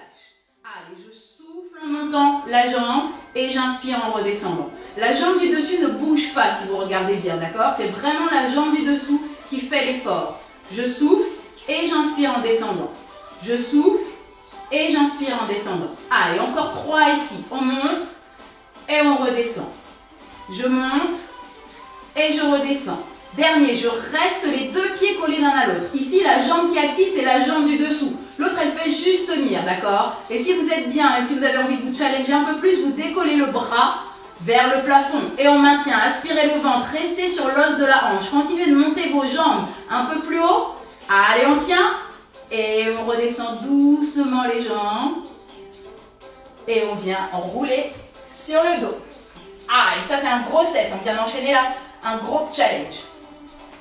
Allez, je souffle en montant la jambe et j'inspire en redescendant. La jambe du dessus ne bouge pas si vous regardez bien, d'accord? C'est vraiment la jambe du dessous qui fait l'effort. Je souffle et j'inspire en descendant. Je souffle et j'inspire en descendant. Allez, encore 3 ici. On monte et on redescend. Je monte et je redescends. Dernier, je reste les deux pieds collés l'un à l'autre. Ici, la jambe qui active, c'est la jambe du dessous. L'autre, elle fait juste tenir, d'accord? Et si vous êtes bien et si vous avez envie de vous challenger un peu plus, vous décollez le bras vers le plafond. Et on maintient. Aspirez le ventre. Restez sur l'os de la hanche. Continuez de monter vos jambes un peu plus haut. Allez, on tient. Et on redescend doucement les jambes. Et on vient enrouler sur le dos. Ah, et ça, c'est un gros set. On vient d'enchaîner là un gros challenge.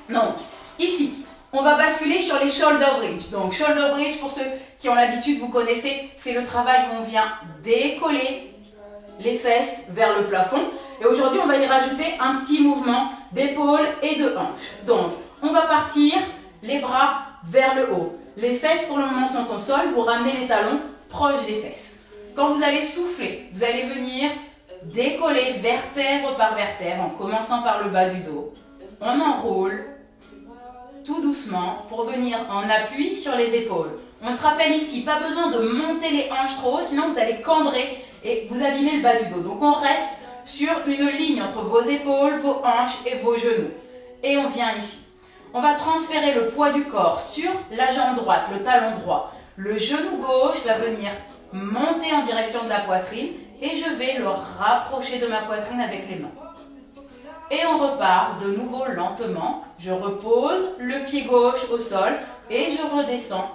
Donc, ici, on va basculer sur les shoulder bridge. Donc, shoulder bridge, pour ceux qui ont l'habitude, vous connaissez, c'est le travail où on vient décoller les fesses vers le plafond. Et aujourd'hui, on va y rajouter un petit mouvement d'épaule et de hanche. Donc, on va partir les bras vers le haut. Les fesses, pour le moment, sont au sol. Vous ramenez les talons proches des fesses. Quand vous allez souffler, vous allez venir décoller vertèbre par vertèbre en commençant par le bas du dos. On enroule tout doucement pour venir en appui sur les épaules. On se rappelle ici, pas besoin de monter les hanches trop haut, sinon vous allez cambrer et vous abîmez le bas du dos. Donc on reste sur une ligne entre vos épaules, vos hanches et vos genoux. Et on vient ici. On va transférer le poids du corps sur la jambe droite, le talon droit. Le genou gauche va venir monter en direction de la poitrine et je vais le rapprocher de ma poitrine avec les mains. Et on repart de nouveau lentement. Je repose le pied gauche au sol et je redescends.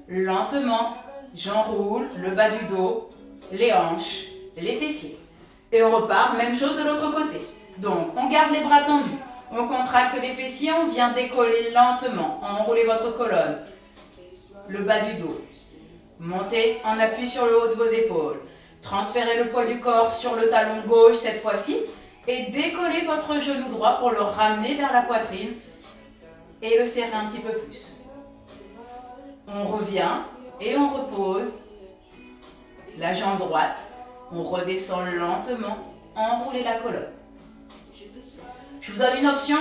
Lentement, j'enroule le bas du dos, les hanches, les fessiers. Et on repart, même chose de l'autre côté. Donc, on garde les bras tendus. On contracte les fessiers, on vient décoller lentement. Enroulez votre colonne, le bas du dos. Montez en appui sur le haut de vos épaules. Transférez le poids du corps sur le talon gauche cette fois-ci. Et décollez votre genou droit pour le ramener vers la poitrine et le serrer un petit peu plus. On revient et on repose la jambe droite. On redescend lentement, enroulez la colonne. Je vous donne une option,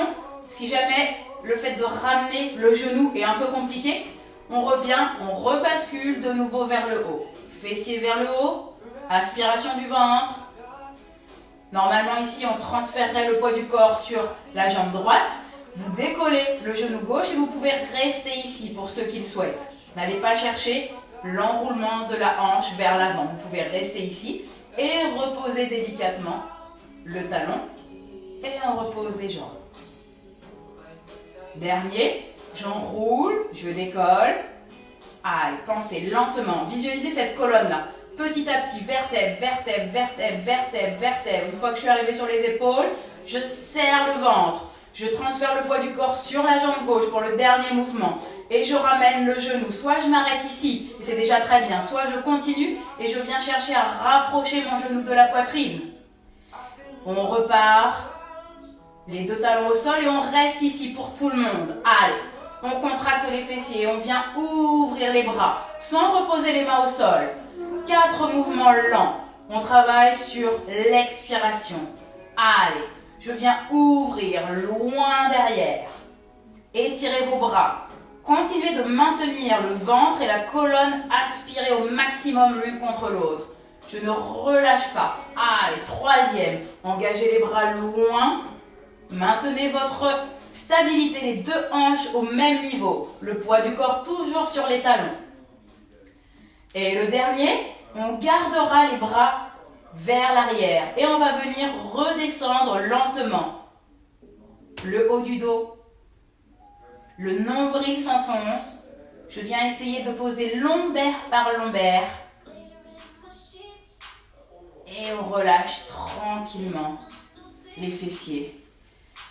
si jamais le fait de ramener le genou est un peu compliqué, on revient, on rebascule de nouveau vers le haut. Fessier vers le haut, aspiration du ventre. Normalement ici, on transférerait le poids du corps sur la jambe droite. Vous décollez le genou gauche et vous pouvez rester ici pour ceux qui le souhaitent. N'allez pas chercher l'enroulement de la hanche vers l'avant. Vous pouvez rester ici et reposer délicatement le talon et on repose les jambes. Dernier, j'enroule, je décolle. Allez, pensez lentement, visualisez cette colonne-là. Petit à petit, vertèbre, vertèbre, vertèbre, vertèbre, vertèbre. Une fois que je suis arrivée sur les épaules, je serre le ventre. Je transfère le poids du corps sur la jambe gauche pour le dernier mouvement. Et je ramène le genou. Soit je m'arrête ici, et c'est déjà très bien. Soit je continue et je viens chercher à rapprocher mon genou de la poitrine. On repart. Les deux talons au sol et on reste ici pour tout le monde. Allez, on contracte les fessiers, on vient ouvrir les bras sans reposer les mains au sol. 4 mouvements lents. On travaille sur l'expiration. Allez, je viens ouvrir loin derrière. Étirez vos bras. Continuez de maintenir le ventre et la colonne aspirée au maximum l'une contre l'autre. Je ne relâche pas. Allez, 3e. Engagez les bras loin. Maintenez votre stabilité, les deux hanches au même niveau. Le poids du corps toujours sur les talons. Et le dernier, on gardera les bras vers l'arrière. Et on va venir redescendre lentement. Le haut du dos. Le nombril s'enfonce. Je viens essayer de poser lombaire par lombaire. Et on relâche tranquillement les fessiers.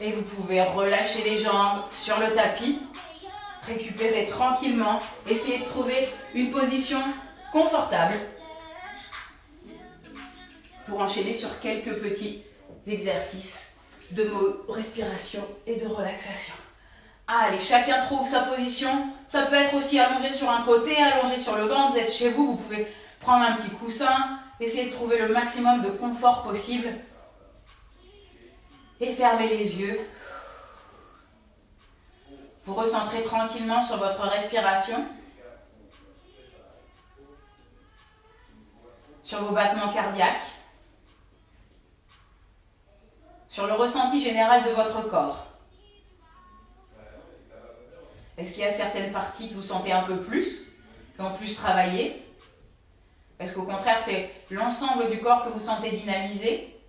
Et vous pouvez relâcher les jambes sur le tapis, récupérer tranquillement, essayez de trouver une position confortable. pour enchaîner sur quelques petits exercices de respiration et de relaxation. Allez, chacun trouve sa position. Ça peut être aussi allongé sur un côté, allongé sur le ventre. Vous êtes chez vous, vous pouvez prendre un petit coussin, essayer de trouver le maximum de confort possible. Et fermez les yeux. Vous recentrez tranquillement sur votre respiration, sur vos battements cardiaques, sur le ressenti général de votre corps. Est-ce qu'il y a certaines parties que vous sentez un peu plus, qui ont plus travaillé? Est-ce qu'au contraire, c'est l'ensemble du corps que vous sentez dynamisé?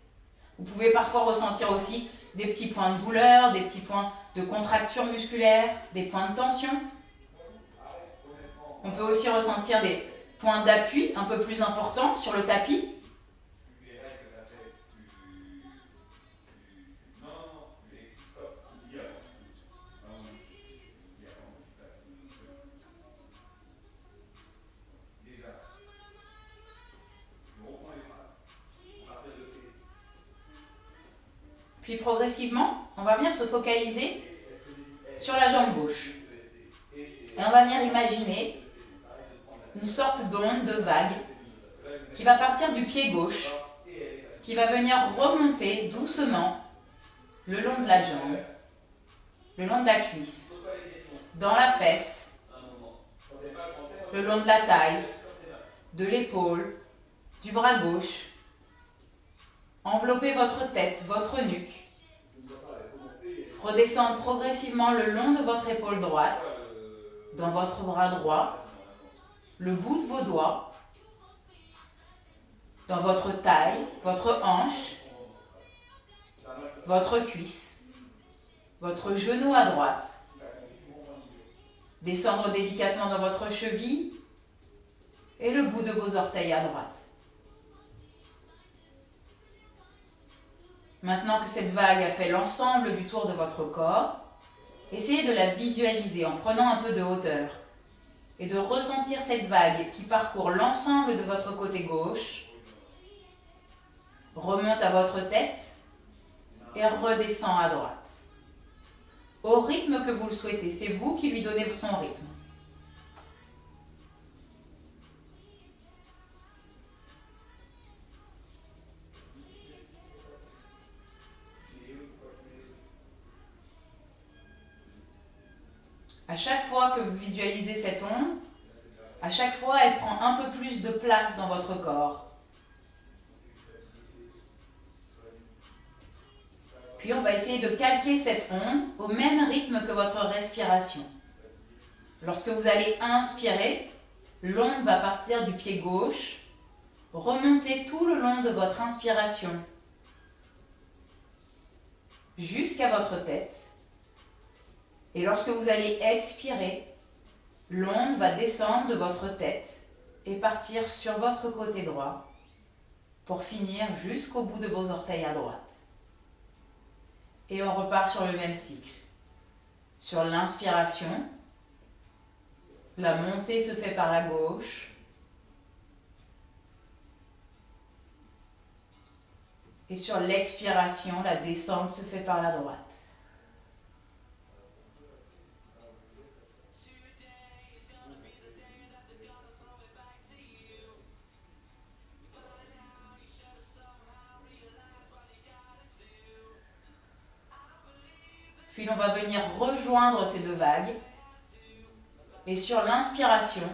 Vous pouvez parfois ressentir aussi des petits points de douleur, des petits points de contracture musculaire, des points de tension. On peut aussi ressentir des points d'appui un peu plus importants sur le tapis. Puis progressivement, on va venir se focaliser sur la jambe gauche. Et on va venir imaginer une sorte d'onde, de vague, qui va partir du pied gauche, qui va venir remonter doucement le long de la jambe, le long de la cuisse, dans la fesse, le long de la taille, de l'épaule, du bras gauche. Enveloppez votre tête, votre nuque. Redescendre progressivement le long de votre épaule droite, dans votre bras droit, le bout de vos doigts, dans votre taille, votre hanche, votre cuisse, votre genou à droite. Descendre délicatement dans votre cheville et le bout de vos orteils à droite. Maintenant que cette vague a fait l'ensemble du tour de votre corps, essayez de la visualiser en prenant un peu de hauteur et de ressentir cette vague qui parcourt l'ensemble de votre côté gauche, remonte à votre tête et redescend à droite. Au rythme que vous le souhaitez, c'est vous qui lui donnez son rythme. À chaque fois que vous visualisez cette onde, à chaque fois elle prend un peu plus de place dans votre corps. Puis on va essayer de calquer cette onde au même rythme que votre respiration. Lorsque vous allez inspirer, l'onde va partir du pied gauche, remonter tout le long de votre inspiration jusqu'à votre tête. Et lorsque vous allez expirer, l'onde va descendre de votre tête et partir sur votre côté droit pour finir jusqu'au bout de vos orteils à droite. Et on repart sur le même cycle. Sur l'inspiration, la montée se fait par la gauche et sur l'expiration, la descente se fait par la droite. Puis on va venir rejoindre ces deux vagues. Et sur l'inspiration,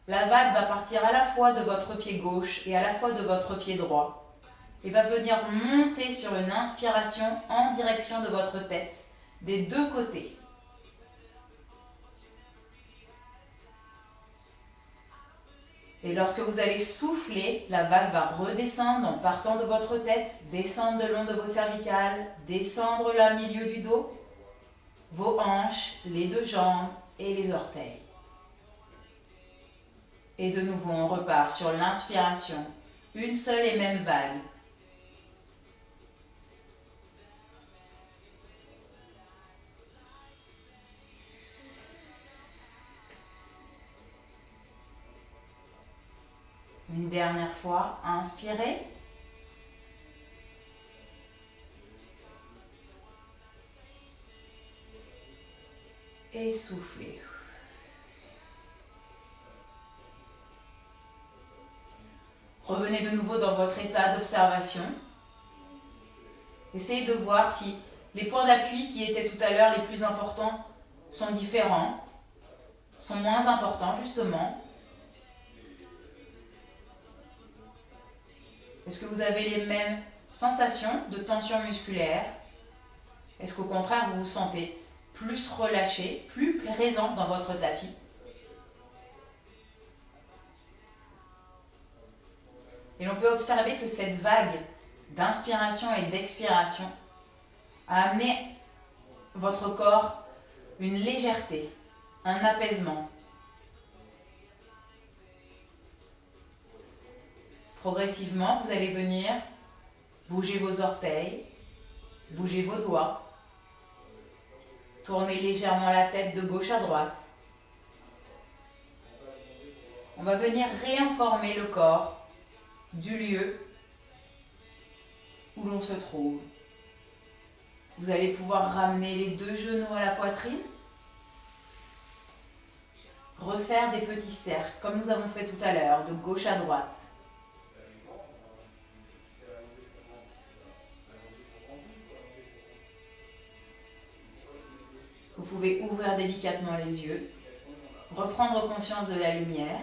la vague va partir à la fois de votre pied gauche et à la fois de votre pied droit. Et va venir monter sur une inspiration en direction de votre tête, des deux côtés. Et lorsque vous allez souffler, la vague va redescendre en partant de votre tête, descendre le long de vos cervicales, descendre le milieu du dos, vos hanches, les deux jambes et les orteils. Et de nouveau, on repart sur l'inspiration, une seule et même vague. Une dernière fois, inspirez. Et soufflez. Revenez de nouveau dans votre état d'observation. Essayez de voir si les points d'appui qui étaient tout à l'heure les plus importants sont différents, sont moins importants justement. Est-ce que vous avez les mêmes sensations de tension musculaire? Est-ce qu'au contraire vous vous sentez plus relâché, plus présent dans votre tapis? Et l'on peut observer que cette vague d'inspiration et d'expiration a amené votre corps une légèreté, un apaisement. Progressivement, vous allez venir bouger vos orteils, bouger vos doigts, tourner légèrement la tête de gauche à droite. On va venir réinformer le corps du lieu où l'on se trouve. Vous allez pouvoir ramener les deux genoux à la poitrine, refaire des petits cercles comme nous avons fait tout à l'heure, de gauche à droite. Vous pouvez ouvrir délicatement les yeux, reprendre conscience de la lumière,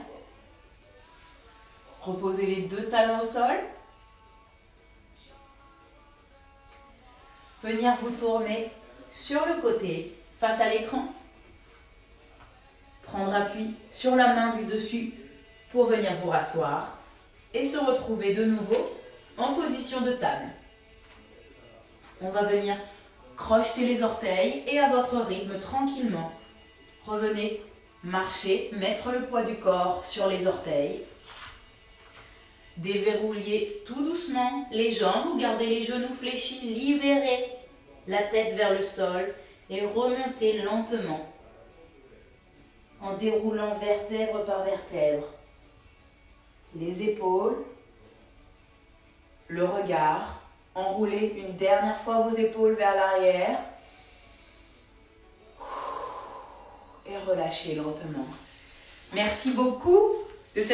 reposer les deux talons au sol, venir vous tourner sur le côté face à l'écran, prendre appui sur la main du dessus pour venir vous rasseoir et se retrouver de nouveau en position de table. On va venir crocheter les orteils et à votre rythme, tranquillement, revenez marcher, mettre le poids du corps sur les orteils. Déverrouillez tout doucement les jambes, vous gardez les genoux fléchis, libérez la tête vers le sol et remontez lentement en déroulant vertèbre par vertèbre. Les épaules, le regard, enroulez une dernière fois vos épaules vers l'arrière et relâchez lentement. Merci beaucoup de cette